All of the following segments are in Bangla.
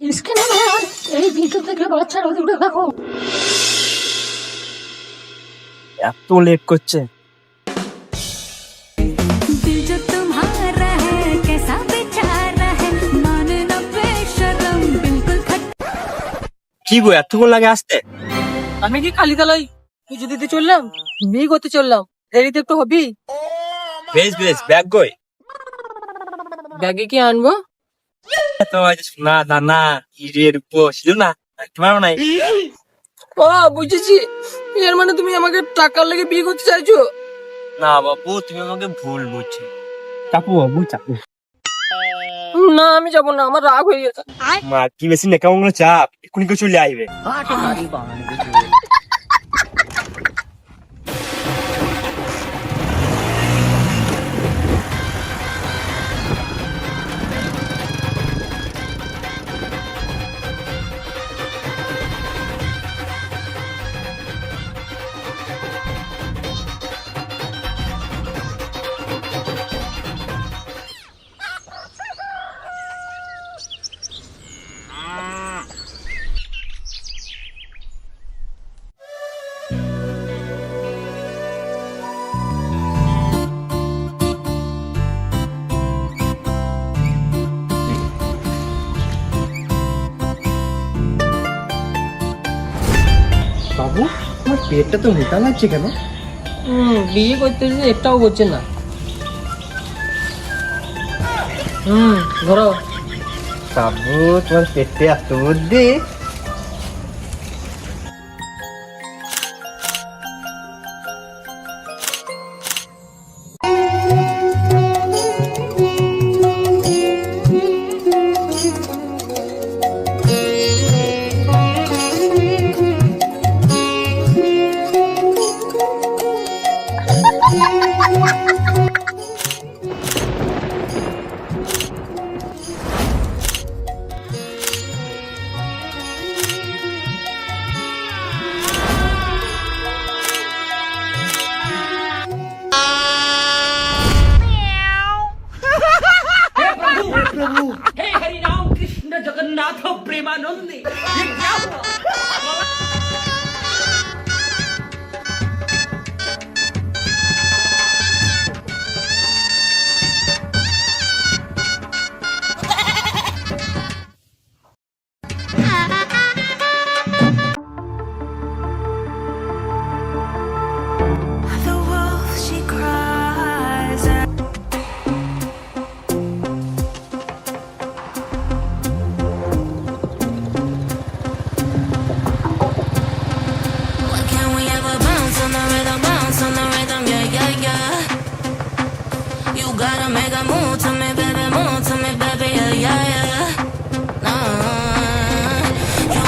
এই ভিতর থেকে বাচ্চারা দূরে থাকো। এত লেট করছে। কি গো এতক্ষণ লাগে আসতে? আমি কি কালীতলায় পুজো দিতে চললাম, বিয়ে করতে চললাম, দেরিতে একটু হবি। বেশ বেশ, ব্যাগ কই? ব্যাগে কি আনবো? তো সোনা দানা হিরের উপর ছিল না, তোমার নাই? ও বুঝেছি, এর মানে তুমি আমাকে টাকার লেগে বিয়ে করতে চাইছো? না বাবু, তুমি আমাকে ভুল বুঝছো। চাপু বাবু চাপু। না আমি যাবো না, আমার রাগ হয়ে গেছে। মা কি বেশি না কেমন চাপ, এক্ষুনি কেউ চলে আইবে। বাবু, তোমার পেটটা তো মোটা লাগছে কেন? বিয়ে করতে একটাও করছে না। ধরো। বাবু, তোমার পেটে এত বুদ্ধি। हे हरि राम कृष्ण जगन्नाथ प्रेमानंदी, ये क्या हुआ? The wolf she cries out. Why can't we ever bounce on the rhythm, yeah, yeah, yeah. You gotta make a move to me, baby, yeah, yeah, yeah.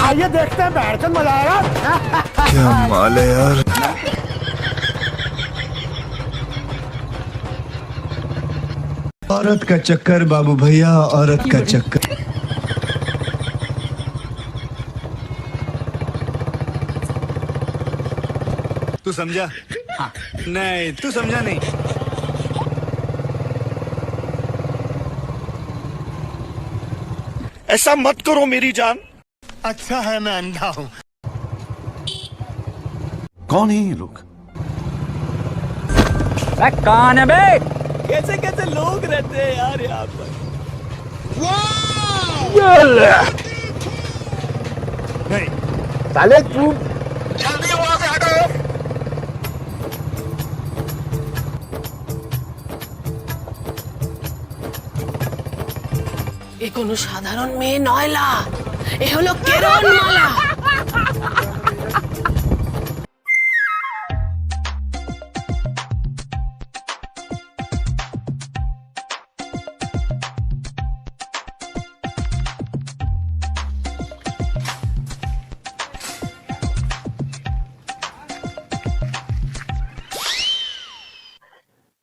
आइए देखते हैं बैठ कर मजा आएगा। क्या माल है यार। औरत का चक्कर बाबू भैया, औरत का चक्कर। तू समझा? हाँ। नहीं, तू समझा नहीं। ऐसा मत करो मेरी जान। अच्छा है मैं अंधा हूँ। कौन है ये लोग? कौन है बे? कैसे कैसे लोग रहते हैं यार यहाँ पर। नहीं साले तू जल्दी वहां से हटो। এ কোনো সাধারণ মেয়ে নয়লা, এ হলো কেরণ মালা।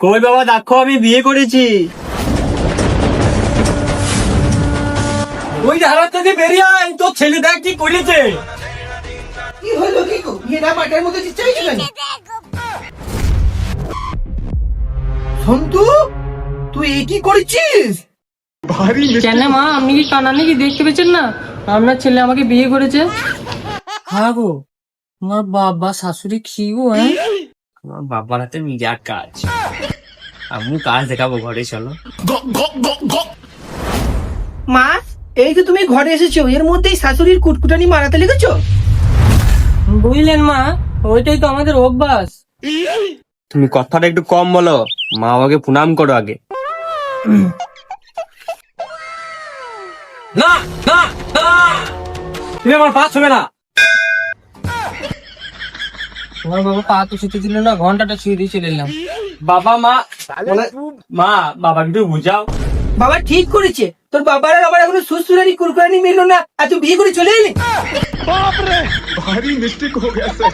কই বাবা, দেখো আমি বিয়ে করেছি। ওই হারাত থেকে বেরিয়ে আয়, তোর ছেলে দেখ কি করেছে। কি হলো কি গো, বিয়েটা মাঠের মধ্যে চাইছো কেন? সন্তু, তুই এই কি করেছিস? भारी কেন মা, আপনি কি কানা নাকি? দেখতে পেয়েছেন না আপনার ছেলে আমাকে বিয়ে করেছে? হ্যাঁ গো, তোমার বাবা শাশুড়ি কি গো? হ্যাঁ, আমার বাবার হাতে মিজার কাজ, আমি কাজ দেখাবো, ঘরে চলো। মা, এই তো তুমি ঘরে এসেছো, এর মধ্যেই শাশুড়ির কুটকুটানি মারাতে লেগেছো? বুঝলেন মা, ওইটাই তো আমাদের অভ্যাস। তুমি কথাটা একটু কম বলো, মা বাবাকে প্রণাম করো আগে। না না না, তুমি আমার পা ছুবে না। তোমার বাবা পা তো ছুতে দিল না, ঘন্টাটা ছুঁয়ে দিয়ে চলে এলাম। বাবা মা মা, বাবাকে একটু বুঝাও। বাবা ঠিক করেছে, তোর বাবার আর আমার এখনো শ্বশুরানি কুরকুরানি মিললো না, আর তুই বিয়ে করে চলে এলি। भारी मिस्टेक हो गया सर।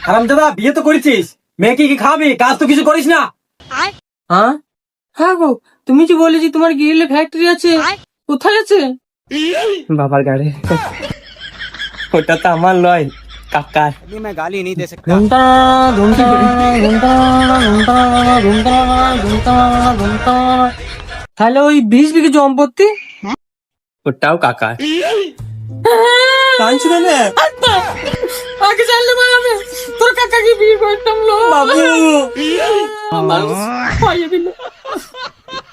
হারামজাদা, বিয়ে তো করেছিস, মেয়েকে কি খাবি? কাজ তো কিছু করিস না। হ্যাঁ হ্যাঁ গো, তুমি যে বলেছি তোমার গ্রিলে ফ্যাক্টরি আছে, কোথায় আছে? বাবার গাড়ি, ওটা তো আমার নয়, কাকার। ঘন্টা ঘন্টা ঘন্টা ঘন্টা ঘন্টা ঘন্টা ঘন্টা। তাহলে ওই 20 বিঘে সম্পত্তি? ওটাও কাকার। কাঁদছো কেন? আগে জানলে মা আমি তোর কাকাকে বিয়ে করতাম। লো বাবু,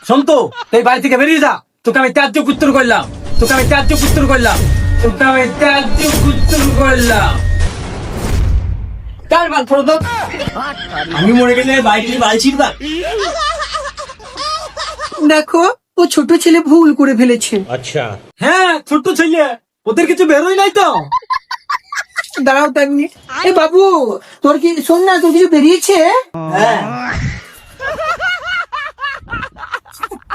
শোন তো, এই বাড়ি থেকে বেরিয়ে যা। তোকে আমি ত্যায্য পুত্র করলাম, তোকে আমি ত্যায্য পুত্র করলাম, তোকে আমি ত্যায্য পুত্র করলাম। কার বাল ফোড়ো তো? আমি মরে গেলে বাড়িতে বাল ছিড়বা? দেখো, ও ছোট ছেলে ভুল করে ফেলেছে। হ্যাঁ, ছোট্ট ছেলে, ওদের কিছু বেরোই নাই তো। দাঁড়াও তার মিনিট। এ বাবু, তোর কি, শোন না, তোর কিছু বেরিয়েছে? হ্যাঁ,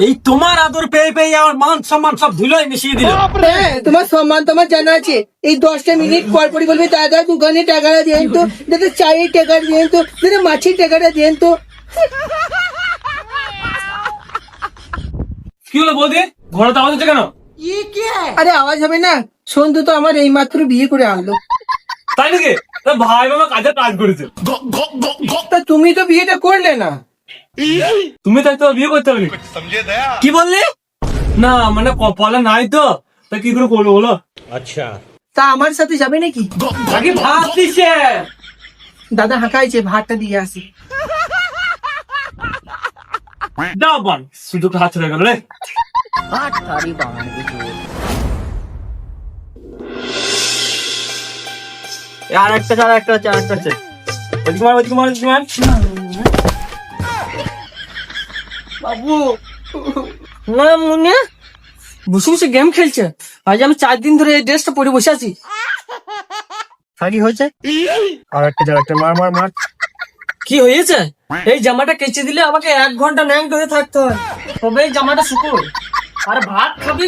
এই তোমার আদর পেয়ে পেয়ে আমার মান সম্মান সব ধুলোয় মিশিয়ে দিল। হ্যাঁ, তোমার সম্মান তোমার জানা আছে। এই 10টা মিনিট পর পরই বলবে দাদা দোকানে টাকাটা দেন তো, দাদা চায়ের টাকাটা দেন তো, দাদা মাছের টাকাটা দেন তো। কি হলো বৌদি, ঘরে তো আওয়াজ হচ্ছে কেন? আরে আওয়াজ হবে না, সন্তু তো আমার এই মাত্র বিয়ে করে আনলো। তাই নাকি? তা ভাই বাবা কাজে কাজ করেছে। তা তুমি তো বিয়েটা করলে না। তুমি তাই তো বিয়ে করতে হবে। কি বললে? না মানে কপালে নাই তো, তা কি করে করবো বলো? তা আমার সাথে যাবে নাকি? আগে ভাত দিছে। দাদা হাঁকাইছে, ভাতটা দিয়ে আসি। দাও বল, সুযোগটা হাত ছেড়ে গেল রে। আর একটা চার একটা আছে, আর একটা আছে। ওদিকে মার, ওদিকে মার, ওদিকে মার। বাবু না, মনে বসে বসে গেম খেলছে। আজ আমি 4 দিন ধরে এই ড্রেসটা পরে বসে আছি। কি হয়েছে? আর একটা চার একটা, মার মার মার। কি হয়েছে? এই জামাটা কেচে দিলে আমাকে 1 ঘন্টা ন্যাংট হয়ে থাকতে হয়, তবে এই জামাটা শুকোয়। আর ভাত খাবি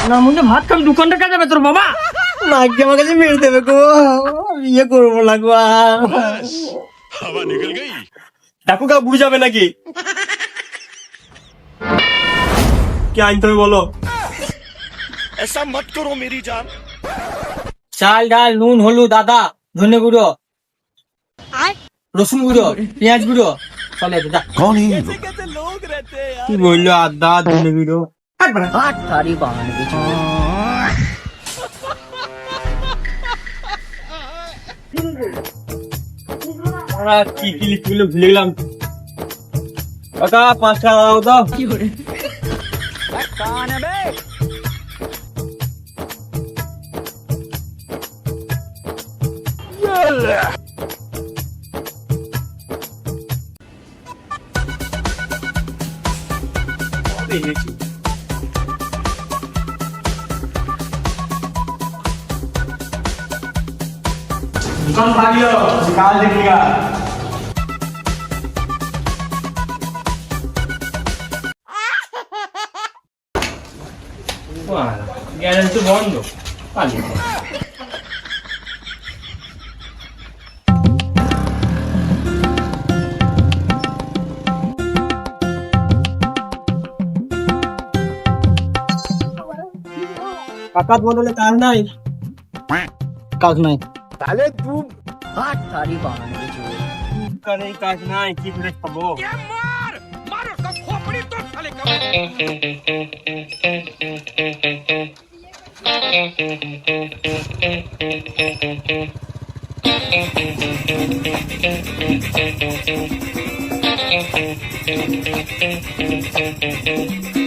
না? মনে ভাত খাবি, 2 ঘন্টা কাজ যাবে তোর বাবা। নাকি আমার কাছে মেরে দেবে গো, বিয়ে করবো লাগবো। हवा निकल गई। ডাকু কা বুঝাবে নাকি? কি আনতে হবে বলো? ऐसा मत करो मेरी जान। চাল ডাল নুন হলুদ আদা ধনে গুঁড়ো রসুন গুঁড়ো পেঁয়াজ গুঁড়ো চলে যা। कौन है ये लोग? কি বললো? আদা ধনে গুঁড়ো। কি কি লিখলো ভুলে গেলাম। কাকা 5 টাকা দাও তো। दुकान भागियो, निकाल देगा। গ্যারেন্টি বন্ধ। কাকাত বদলে কাজ নাই, কাজ নাই। साले तू দোকানে কাজ নাই, কি করে খাবো? Thank you.